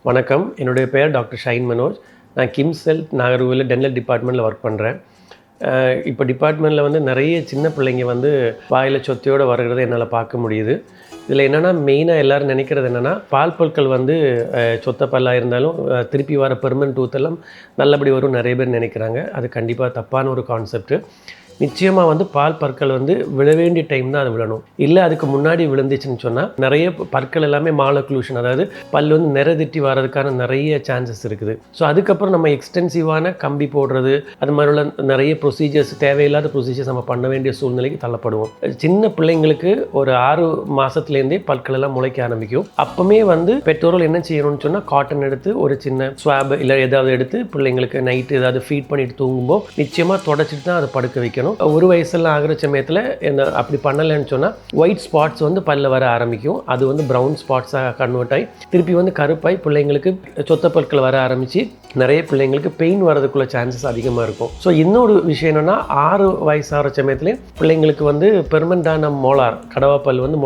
வணக்கம், என்னுடைய பெயர் டாக்டர் ஷைன் மனோஜ். நான் கிம்ஸ் ஹெல்த் நாகர்கோவிலில் டென்டல் டிபார்ட்மெண்ட்டில் ஒர்க் பண்ணுறேன். இப்போ டிபார்ட்மெண்ட்டில் வந்து நிறைய சின்ன பிள்ளைங்க வந்து வாயில் சொத்தையோடு வருகிறத என்னால் பார்க்க முடியுது. இதில் என்னென்னா மெயினாக எல்லோரும் நினைக்கிறது என்னென்னா, பால் பொருட்கள் வந்து சொத்தை பல்லாக இருந்தாலும் திருப்பி வர பெர்மனன்ட் டூத்தெல்லாம் நல்லபடி வரும் நிறைய பேர் நினைக்கிறாங்க. அது கண்டிப்பாக தப்பான ஒரு கான்செப்ட்டு. நிச்சயமாக வந்து பால் பற்கள் வந்து விழ வேண்டிய டைம் தான் அது விழணும். இல்லை அதுக்கு முன்னாடி விழுந்துச்சுன்னு சொன்னால் நிறைய பற்கள் எல்லாமே மாலக்ளூஷன், அதாவது பல் வந்து நிறதிட்டி வர்றதுக்கான நிறைய சான்சஸ் இருக்குது. ஸோ அதுக்கப்புறம் நம்ம எக்ஸ்டென்சிவான கம்பி போடுறது, அது மாதிரி உள்ள நிறைய ப்ரொசீஜர்ஸ், தேவையில்லாத ப்ரொசீஜர்ஸ் நம்ம பண்ண வேண்டிய சூழ்நிலைக்கு தள்ளப்படுவோம். சின்ன பிள்ளைங்களுக்கு ஒரு 6 மாதத்துலேருந்தே பற்கள் எல்லாம் முளைக்க ஆரம்பிக்கும். அப்போமே வந்து பெற்றோர்கள் என்ன செய்யணும்னு சொன்னால், காட்டன் எடுத்து ஒரு சின்ன ஸ்வாப் இல்லை ஏதாவது எடுத்து பிள்ளைங்களுக்கு நைட்டு ஏதாவது ஃபீட் பண்ணிட்டு தூங்கும்போது நிச்சயமாக தொடச்சிட்டு தான் அதை படுக்க வைக்கணும். ஒரு வயசுலாம் ஆகிற சமயத்தில் என்ன அப்படி பண்ணலைன்னு சொன்னால் ஒயிட் ஸ்பாட்ஸ் வந்து பல்ல வர ஆரம்பிக்கும். அது வந்து ப்ரௌன் ஸ்பாட்ஸாக கன்வெர்ட் ஆகி திருப்பி வந்து கருப்பாய் பிள்ளைங்களுக்கு சொத்த பற்கள் வர ஆரம்பித்து நிறைய பிள்ளைங்களுக்கு பெயின் வரதுக்குள்ள சான்சஸ் அதிகமாக இருக்கும். ஸோ இன்னொரு விஷயம் என்னென்னா, 6 வயசு ஆகிற சமயத்துலேயே பிள்ளைங்களுக்கு வந்து பெர்மனண்டான மோலார் கடவாப்பல் வந்து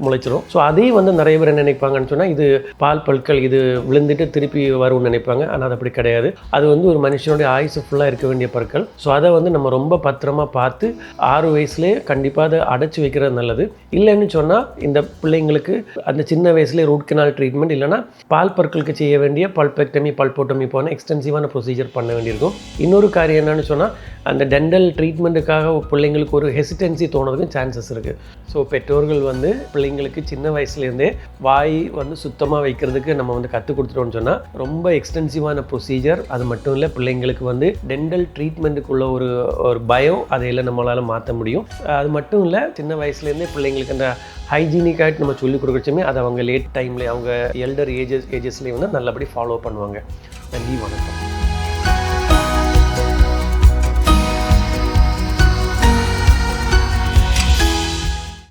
முளைச்சிரும். ஸோ அதையும் வந்து நிறைய பேர் என்ன நினைப்பாங்கன்னு சொன்னால், இது பால் பற்கள் இது விழுந்துட்டு திருப்பி வரும்னு நினைப்பாங்க. ஆனால் அது அப்படி கிடையாது. அது வந்து ஒரு மனுஷனுடைய ஆயுசு ஃபுல்லாக இருக்க வேண்டிய பற்கள். ஸோ அதை வந்து நம்ம ரொம்ப பத்திரமா பார்த்து 6 வயசுலேயே கண்டிப்பாக அதை அடைச்சி வைக்கிறது நல்லது. இல்லைன்னு சொன்னால் இந்த பிள்ளைங்களுக்கு அந்த சின்ன வயசுலேயே ரூட் கனால் ட்ரீட்மெண்ட் இல்லைனா பால் பற்களுக்கு செய்ய வேண்டிய பல்பெக்டமி பல்போட்டமி போன எக்ஸ்டென்சிவான ப்ரொசீஜர் பண்ண வேண்டியிருக்கும். இன்னொரு காரியம் என்னன்னு சொன்னால், அந்த டென்டல் ட்ரீட்மெண்ட்டுக்காக பிள்ளைங்களுக்கு ஒரு ஹெசிடென்சி தோணுறதுக்கு சான்சஸ் இருக்குது. ஸோ பெற்றோர்கள் வந்து பிள்ளைங்களுக்கு சின்ன வயசுலேருந்தே வாய் வந்து சுத்தமாக வைக்கிறதுக்கு நம்ம வந்து கற்றுக் கொடுத்துட்டோம்னு சொன்னால், ரொம்ப எக்ஸ்டென்சிவான ப்ரொசீஜர். அது மட்டும் இல்லை, பிள்ளைங்களுக்கு வந்து டென்டல் ட்ரீட்மெண்ட்டுக்குள்ள ஒரு பயம் அதையெல்லாம் நம்மளால் மாற்ற முடியும். அது மட்டும் இல்லை, சின்ன வயசுலேருந்தே பிள்ளைங்களுக்கு அந்த ஹைஜீனிக்காയിട്ട് நம்ம சொல்லிக் கொடுக்கறச்சுமே அதை அவங்க லேட் டைம்லேயே அவங்க எல்டர் ஏஜஸ்லேயே வந்து நல்லபடி ஃபாலோ பண்ணுவாங்க. நன்றி, வணக்கம்.